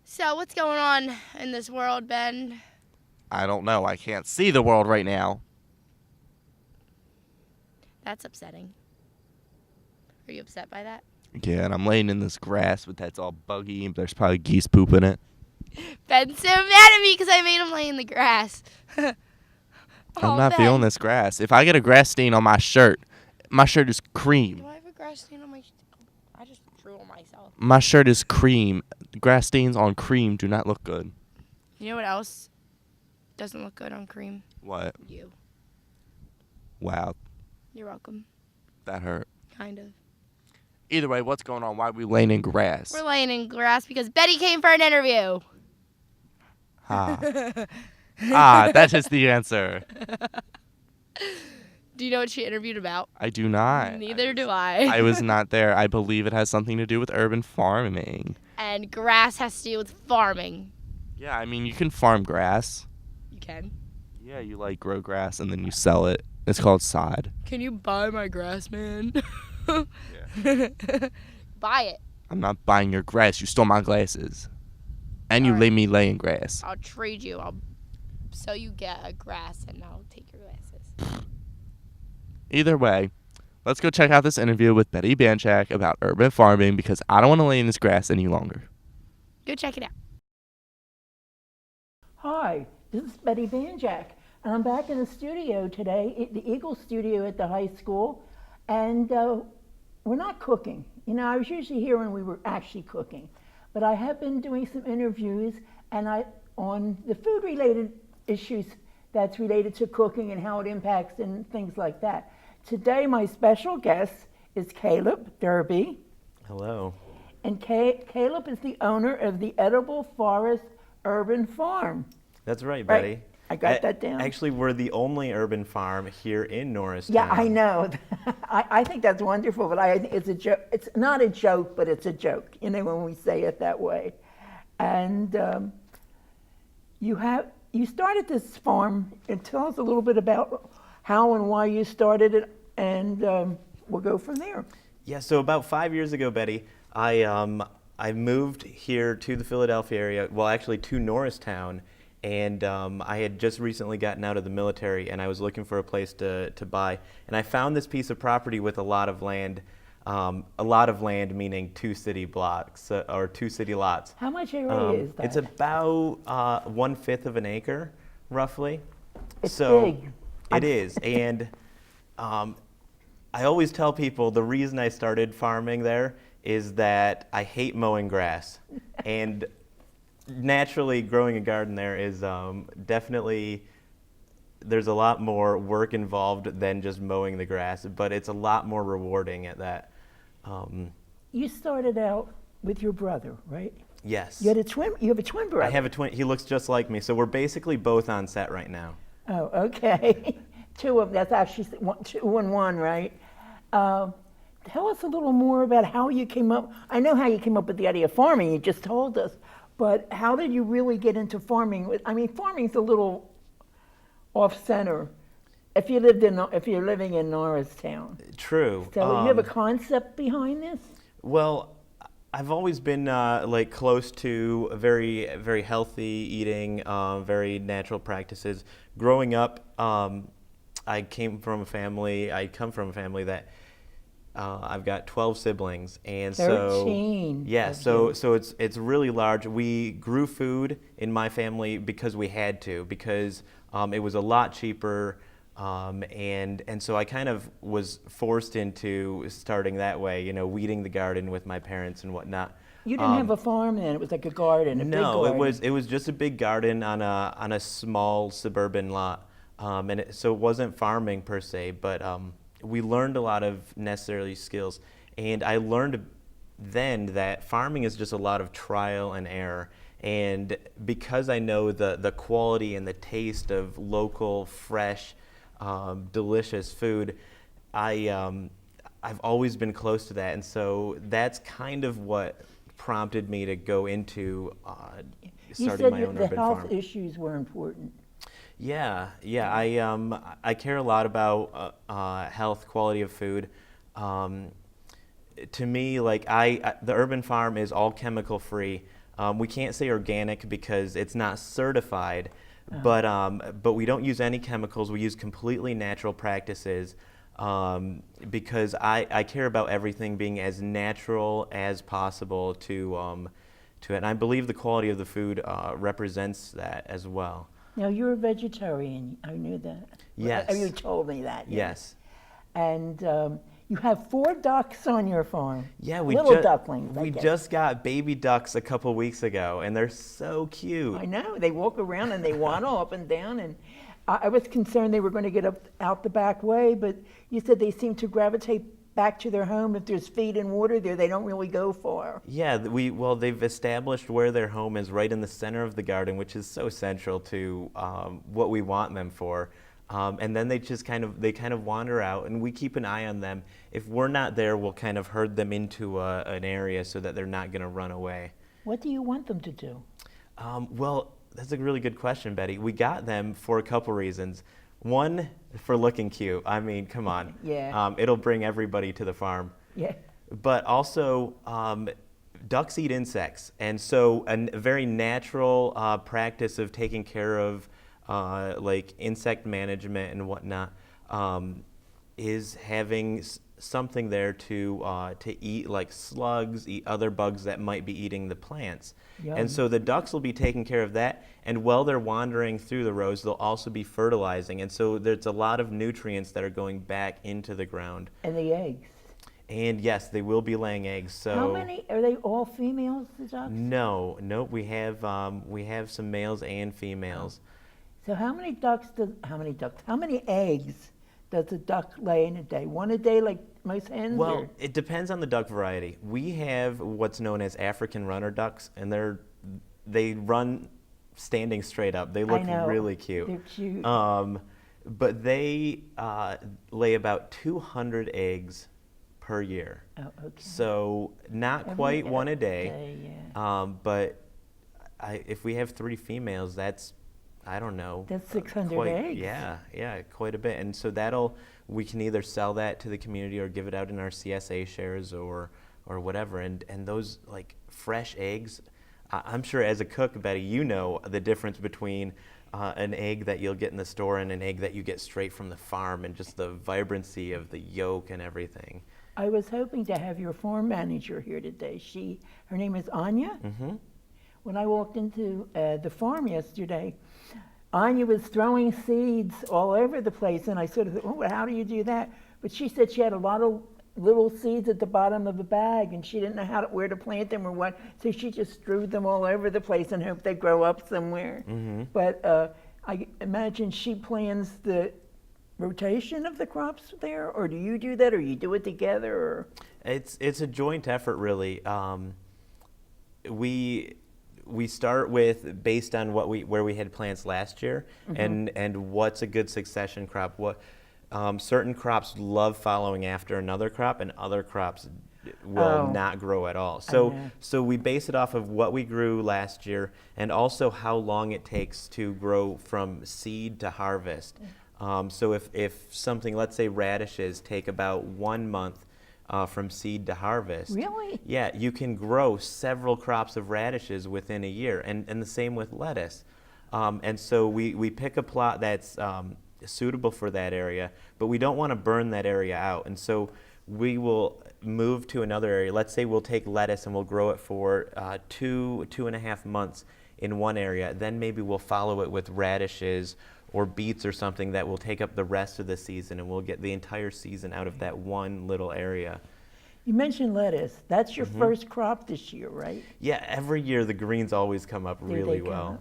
So, what's going on in this world, Ben? I don't know. I can't see the world right now. That's upsetting. Are you upset by that? Yeah, and I'm laying in this grass, but that's all buggy. There's probably geese poop in it. Ben's so mad at me because I made him lay in the grass. I'm Oh, not feeling Ben. this grass. If I get a grass stain on my shirt is cream. Do I have a grass stain on my... I just drew on myself. My shirt is cream. Grass stains on cream do not look good. You know what else doesn't look good on cream? What? You. Wow, You're welcome. that hurt. Kind of. Either way, what's going on? Why are we laying in grass? We're laying in grass because Bette came for an interview. That is the answer. Do you know what she interviewed about? I do not. Neither do I. I was not there. I believe it has something to do with urban farming. And grass has to do with farming. Yeah, I mean, you can farm grass. You can. Yeah, you grow grass and then you sell it. It's called sod. Can you buy my grass, man? Yeah. Buy it. I'm not buying your grass. You stole my glasses. And you All right. let me lay in grass. I'll trade you. So you get a grass and I'll take your glasses. Either way, let's go check out this interview with Bette Banjack about urban farming because I don't want to lay in this grass any longer. Go check it out. Hi, this is Bette Banjack, and I'm back in the studio today, at the Eagle Studio at the high school, and we're not cooking. You know, I was usually here when we were actually cooking, but I have been doing some interviews on the food-related issues that's related to cooking and how it impacts and things like that. Today, my special guest is Caleb Derby, Hello. and Caleb is the owner of the Edible Forrest Urban Farm. That's right, Right. Bette. I got that down. Actually, we're the only urban farm here in Norristown. Yeah, I know. I think that's wonderful, but I think it's a joke. It's not a joke, but it's a joke, you know, when we say it that way. And you started this farm, and tell us a little bit about how and why you started it, and we'll go from there. Yeah, so about 5 years ago, Bette, I moved here to the Philadelphia area, well, actually to Norristown, and I had just recently gotten out of the military, and I was looking for a place to buy. And I found this piece of property with a lot of land meaning 2 city blocks, or 2 city lots. How much area is that? It's about 1/5 of an acre, roughly. It's so big. It is, and I always tell people the reason I started farming there is that I hate mowing grass, and naturally growing a garden there is definitely, there's a lot more work involved than just mowing the grass, but it's a lot more rewarding at that. You started out with your brother, right? Yes. You have a twin brother. I have a twin. He looks just like me, so we're basically both on set right now. Oh, okay. Two of them. That's actually 2 and 1, right? Tell us a little more about how you came up. I know how you came up with the idea of farming. You just told us, but how did you really get into farming? I mean, farming's a little off center. If you're living in Norristown. True. So you have a concept behind this? Well, I've always been close to very, very healthy eating, very natural practices. Growing up, I come from a family that I've got 12 siblings, and 13. yeah, so it's really large. We grew food in my family because we had to, because it was a lot cheaper. And so I kind of was forced into starting that way, you know, weeding the garden with my parents and whatnot. You didn't have a farm then; it was like a garden, a big No, garden. it was just a big garden on a small suburban lot, so it wasn't farming per se, but we learned a lot of necessary skills, and I learned then that farming is just a lot of trial and error. And because I know the quality and the taste of local, fresh, delicious food, I've always been close to that, and so that's kind of what prompted me to go into starting my own You said urban the health farm. issues were important. Yeah. I care a lot about health, quality of food. To me, the urban farm is all chemical free. We can't say organic because it's not certified, but we don't use any chemicals. We use completely natural practices because I care about everything being as natural as possible to it. And I believe the quality of the food represents that as well. Now, you're a vegetarian. I knew that. Yes. You told me that. Yes. And you have 4 ducks on your farm. Yeah, little ducklings. We just got baby ducks a couple weeks ago, and they're so cute. I know. They walk around and they waddle up and down. And I was concerned they were going to get out the back way, but you said they seem to gravitate back to their home. If there's feed and water there, they don't really go far. Yeah, they've established where their home is right in the center of the garden, which is so central to what we want them for. And then they kind of wander out, and we keep an eye on them. If we're not there, we'll kind of herd them into an area so that they're not going to run away. What do you want them to do? Well, that's a really good question, Betty. We got them for a couple reasons. One, for looking cute. I mean, come on. Yeah. It'll bring everybody to the farm. Yeah. But also, ducks eat insects. And so a very natural practice of taking care of like insect management and whatnot is having something there to eat, like slugs, eat other bugs that might be eating the plants. Yum. And so the ducks will be taking care of that, and while they're wandering through the rows, they'll also be fertilizing, and so there's a lot of nutrients that are going back into the ground. And the eggs. And yes, they will be laying eggs. So How many? Are they all females, the ducks? No, we have some males and females. So how many eggs does a duck lay in a day? One a day, like most hens? Well, or? it depends on the duck variety. We have what's known as African runner ducks, and they run standing straight up. They look really cute. They're cute. But they lay about 200 eggs per year. Oh, okay. So not quite one a day. Yeah. But if we have 3 females, that's, I don't know. That's 600 eggs. Yeah, quite a bit. And so we can either sell that to the community or give it out in our CSA shares or whatever. And those like fresh eggs, I'm sure as a cook, Betty, you know the difference between an egg that you'll get in the store and an egg that you get straight from the farm, and just the vibrancy of the yolk and everything. I was hoping to have your farm manager here today. Her name is Anya. Mm-hmm. When I walked into the farm yesterday, Anya was throwing seeds all over the place, and I sort of thought, oh, how do you do that? But she said she had a lot of little seeds at the bottom of a bag, and she didn't know where to plant them or what, so she just strewed them all over the place and hoped they grow up somewhere. Mm-hmm. But I imagine she plans the rotation of the crops there, or do you do that, or you do it together? Or? It's a joint effort, really. We start with based on where we had plants last year, mm-hmm. and what's a good succession crop. What certain crops love following after another crop, and other crops will not grow at all. So we base it off of what we grew last year, and also how long it takes to grow from seed to harvest. So if something, let's say radishes, take about 1 month from seed to harvest. Really? Yeah, you can grow several crops of radishes within a year, and the same with lettuce. And so we pick a plot that's suitable for that area, but we don't want to burn that area out. And so we will move to another area. Let's say we'll take lettuce and we'll grow it for 2.5 months in one area. Then maybe we'll follow it with radishes or beets or something that will take up the rest of the season, and we'll get the entire season out of that one little area. You mentioned lettuce. That's your Mm-hmm. first crop this year, right? Yeah, every year the greens always come up really well.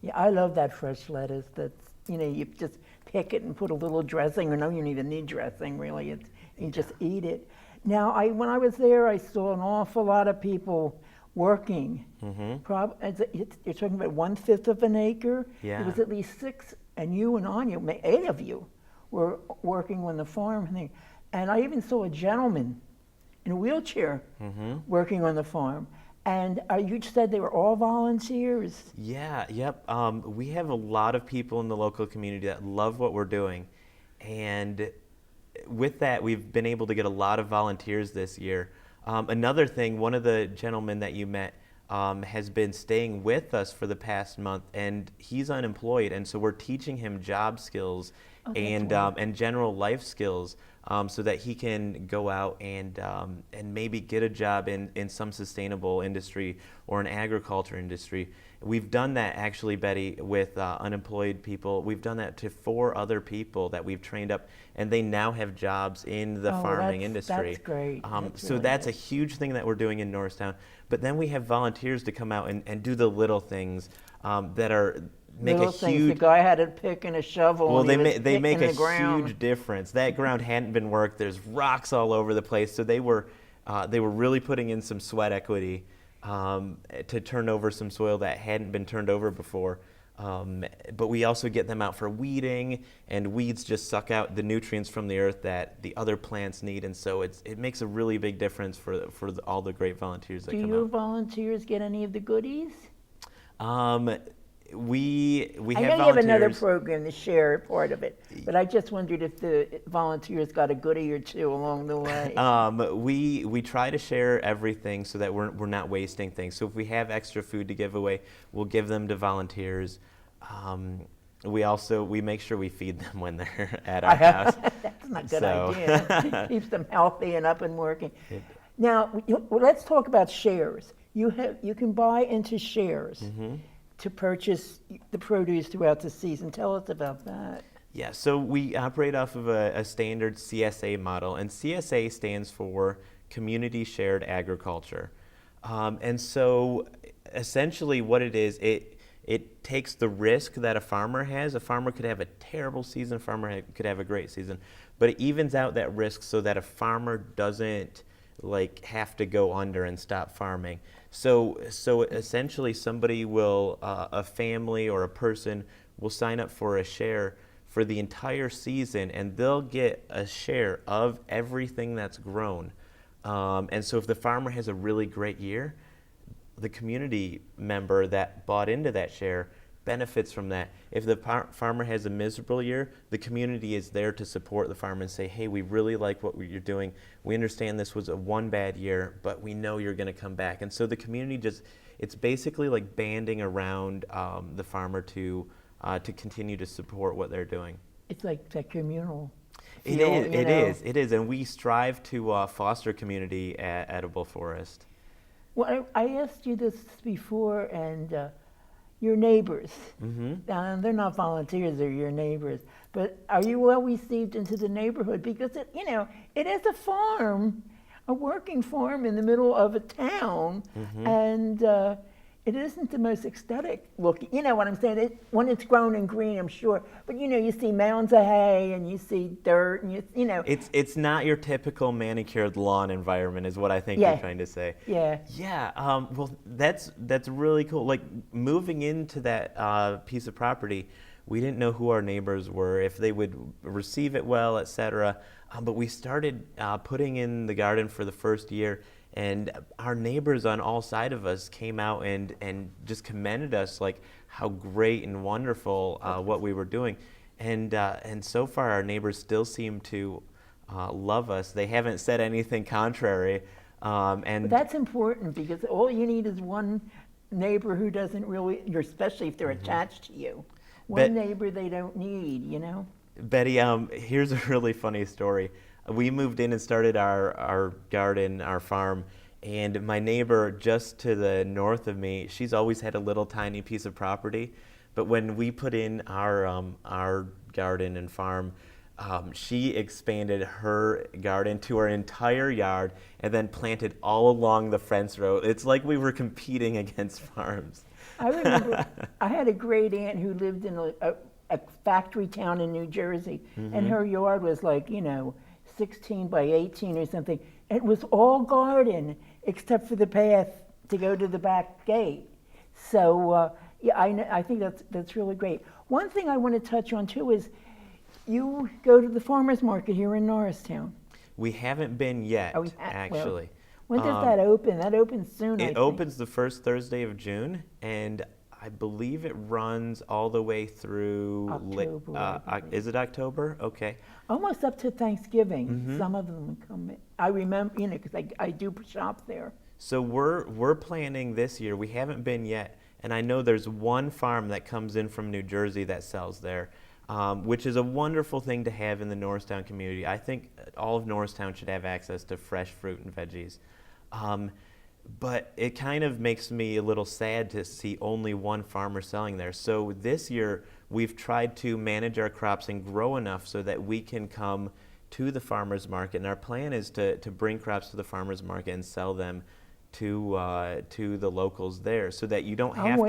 Yeah, I love that fresh lettuce. That's, you just pick it and put a little dressing, or no, you don't even need dressing, really. You just eat it. Now, when I was there, I saw an awful lot of people working. Mm-hmm. You're talking about 1/5 of an acre. Yeah. It was at least 6, and you and Anya, 8 of you, were working on the farm thing. And I even saw a gentleman in a wheelchair Mm-hmm. working on the farm. And you said they were all volunteers? Yeah, yep. We have a lot of people in the local community that love what we're doing. And with that, we've been able to get a lot of volunteers this year. Another thing, one of the gentlemen that you met, has been staying with us for the past month, and he's unemployed, and so we're teaching him job skills and general life skills, so that he can go out and maybe get a job in some sustainable industry or an agriculture industry. We've done that actually, Betty, with unemployed people. We've done that to 4 other people that we've trained up, and they now have jobs in the farming industry. That's great. So that's a huge thing that we're doing in Norristown. But then we have volunteers to come out and do the little things that are make little a things. huge. The guy had a pick and a shovel. Well, and they make a ground. huge difference. That ground hadn't been worked. There's rocks all over the place. So they were really putting in some sweat equity to turn over some soil that hadn't been turned over before. But we also get them out for weeding, and weeds just suck out the nutrients from the earth that the other plants need, and so it makes a really big difference for all the great volunteers that come out. Do your volunteers get any of the goodies? We have I know volunteers. you have another program, the share part of it, but I just wondered if the volunteers got a goodie or two along the way. We try to share everything so that we're not wasting things. So if we have extra food to give away, we'll give them to volunteers. We make sure we feed them when they're at our house. That's not a good idea. Keeps them healthy and up and working. Now, let's talk about shares. You can buy into shares. Mm-hmm. To purchase the produce throughout the season. Tell us about that. Yeah, so we operate off of a standard CSA model, and CSA stands for Community Shared Agriculture. And so essentially what it is, it takes the risk that a farmer has. A farmer could have a terrible season, a farmer could have a great season, but it evens out that risk so that a farmer doesn't have to go under and stop farming. So essentially somebody will, a family or a person will sign up for a share for the entire season, and they'll get a share of everything that's grown. And so if the farmer has a really great year, the community member that bought into that share benefits from that. If the farmer has a miserable year, the community is there to support the farmer and say, hey, we really like what you're doing. We understand this was one bad year, but we know you're going to come back. And so the community it's basically like banding around the farmer to continue to support what they're doing. It's like that communal. It is. And we strive to foster community at Edible Forest. Well, I asked you this before, and your neighbors. Mm-hmm. They're not volunteers; they're your neighbors. But are you well received into the neighborhood? Because it is a farm, a working farm in the middle of a town, mm-hmm. and it isn't the most aesthetic looking. You know what I'm saying? When it's grown and green, I'm sure. But you see mounds of hay and you see dirt, and you know. It's not your typical manicured lawn environment, is what I think you're trying to say. Yeah. Yeah. Well, that's really cool. Like moving into that piece of property, we didn't know who our neighbors were, if they would receive it well, etc. But we started putting in the garden for the first year. And our neighbors on all sides of us came out and just commended us, like how great and wonderful what we were doing. And so far, our neighbors still seem to love us. They haven't said anything contrary. But that's important, because all you need is one neighbor who doesn't really, especially if they're mm-hmm. attached to you. One neighbor they don't need, Betty, here's a really funny story. We moved in and started our garden, our farm, and my neighbor just to the north of me, she's always had a little tiny piece of property, but when we put in our garden and farm, she expanded her garden to her entire yard and then planted all along the fence row. It's like we were competing against farms. I remember I had a great aunt who lived in a factory town in New Jersey, mm-hmm. and her yard was 16 by 18 or something. It was all garden except for the path to go to the back gate. So I think that's really great. One thing I want to touch on too is you go to the farmers market here in Norristown. We haven't been yet, actually. When does that open? That opens soon, I think. It opens the first Thursday of June, and I believe it runs all the way through October. Is it October? Okay. Almost up to Thanksgiving. Mm-hmm. Some of them come in. I remember, because I do shop there. So we're planning this year. We haven't been yet, and I know there's one farm that comes in from New Jersey that sells there, which is a wonderful thing to have in the Norristown community. I think all of Norristown should have access to fresh fruit and veggies. But it kind of makes me a little sad to see only one farmer selling there. So this year, we've tried to manage our crops and grow enough so that we can come to the farmer's market. And our plan is to bring crops to the farmer's market and sell them to the locals there, so that you don't have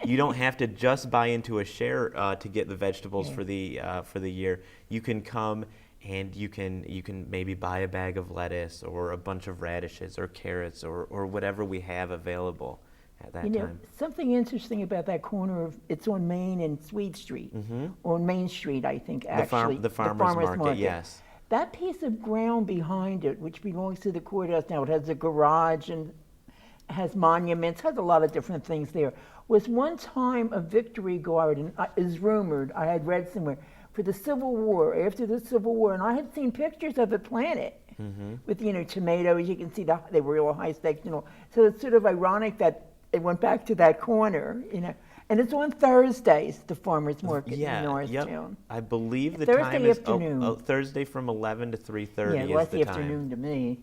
you don't have to just buy into a share to get the vegetables for the year. You can come and you can maybe buy a bag of lettuce or a bunch of radishes or carrots or whatever we have available at that time. Something interesting about that corner of, it's on Main and Sweet Street, on Main Street, I think, actually. The farmer's market, yes. That piece of ground behind it, which belongs to the courthouse now, it has a garage and has monuments, has a lot of different things there, was one time a victory garden, is rumored, I had read somewhere, for the Civil War, after the Civil War, and I had seen pictures of it planted with, tomatoes. You can see they were real high stakes, So it's sort of ironic that it went back to that corner, And it's on Thursdays, the farmer's market in Norristown. I believe the Thursday time is afternoon. Thursday from 11 to 3:30 is the time. Yeah, the afternoon to me.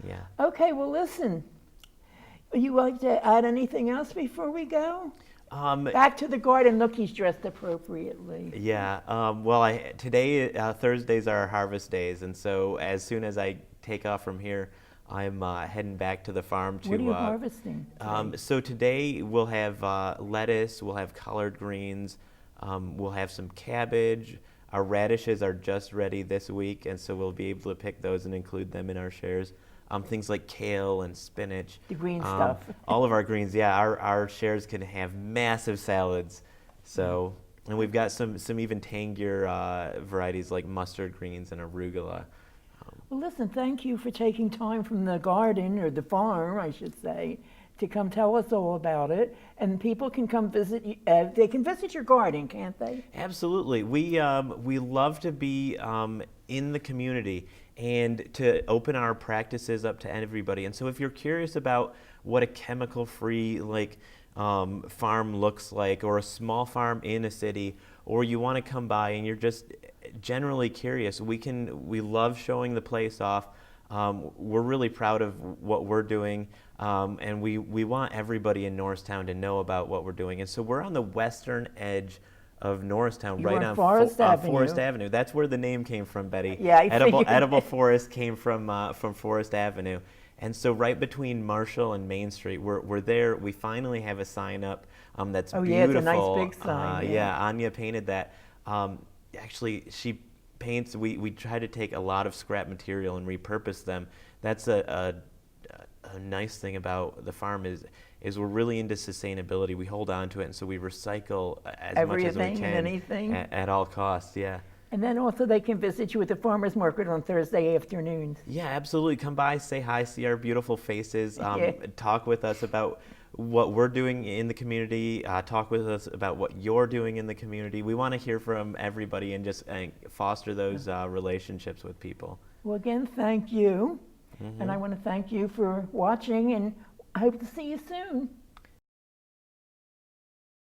Yeah. Okay, well, listen. Would you like to add anything else before we go? Back to the garden. Look, he's dressed appropriately. Yeah. Today, Thursdays are our harvest days, and so as soon as I take off from here, I'm heading back to the farm to. What are you harvesting today? So today we'll have lettuce, we'll have collard greens, we'll have some cabbage. Our radishes are just ready this week, and so we'll be able to pick those and include them in our shares. Things like kale and spinach. The green stuff. All of our greens, yeah. Our shares can have massive salads. So, and we've got some even tangier varieties like mustard greens and arugula. Well, listen, thank you for taking time from the garden, or the farm, I should say, to come tell us all about it. And people can come visit you. They can visit your garden, can't they? Absolutely. We love to be in the community and to open our practices up to everybody. And so if you're curious about what a chemical-free farm looks like, or a small farm in a city, or you want to come by and you're just generally curious, we love showing the place off. We're really proud of what we're doing, and we want everybody in Norristown to know about what we're doing. And so we're on the western edge of Norristown, right on Forrest Avenue. Forrest Avenue. That's where the name came from, Betty. Yeah, Edible Forest came from Forrest Avenue. And so right between Marshall and Main Street, we're there. We finally have a sign up that's beautiful. Yeah, it's a nice big sign. Anya painted that. Actually, she paints. We try to take a lot of scrap material and repurpose them. That's a nice thing about the farm is we're really into sustainability. We hold on to it, and so we recycle as much as we Everything can and anything. at all costs. Yeah. And then also they can visit you at the farmer's market on Thursday afternoons. Yeah, absolutely. Come by, say hi, see our beautiful faces, talk with us about what we're doing in the community, talk with us about what you're doing in the community. We want to hear from everybody and just foster those relationships with people. Well, again, thank you. And I want to thank you for watching, and I hope to see you soon.